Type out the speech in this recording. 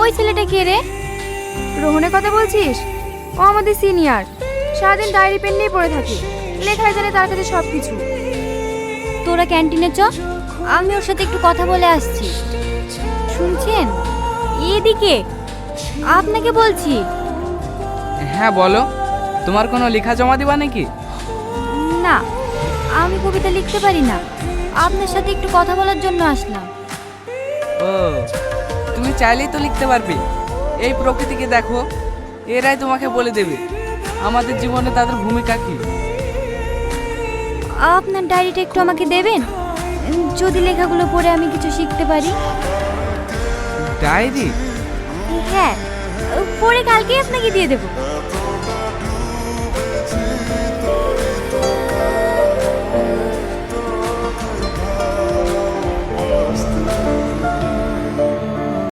ওই ছেলেটা কে রে? রোহনের কথা বলছিস? ও আমাদের সিনিয়র, সারাদিন ডায়েরি পেন নিয়ে পড়ে থাকে, লেখায় জানে তার কাছে সব কিছু। তোরা ক্যান্টিনে চ, আমি ওর সাথে একটু কথা বলে আসছি। শুনছেন? এদিকে আপনাকে বলছি। হ্যাঁ বলো, তোমার কোনো লেখা জমা দিবা নাকি? না, আমি কবিতা লিখতে পারি না, আপনার সাথে একটু কথা বলার জন্য আসলাম। ও, তুমি চাইলেই তো লিখতে পারবে। এই প্রকৃতিকে দেখো, এরাই তোমাকে বলে দেবে আমাদের জীবনে তাদের ভূমিকা কি। আপনার ডায়েরিটা একটু আমাকে দেবেন, যদি লেখাগুলো পড়ে আমি কিছু শিখতে পারি। ডায়েরি? হ্যাঁ, পড়ে কালকেই আপনাকে দিয়ে দেবো।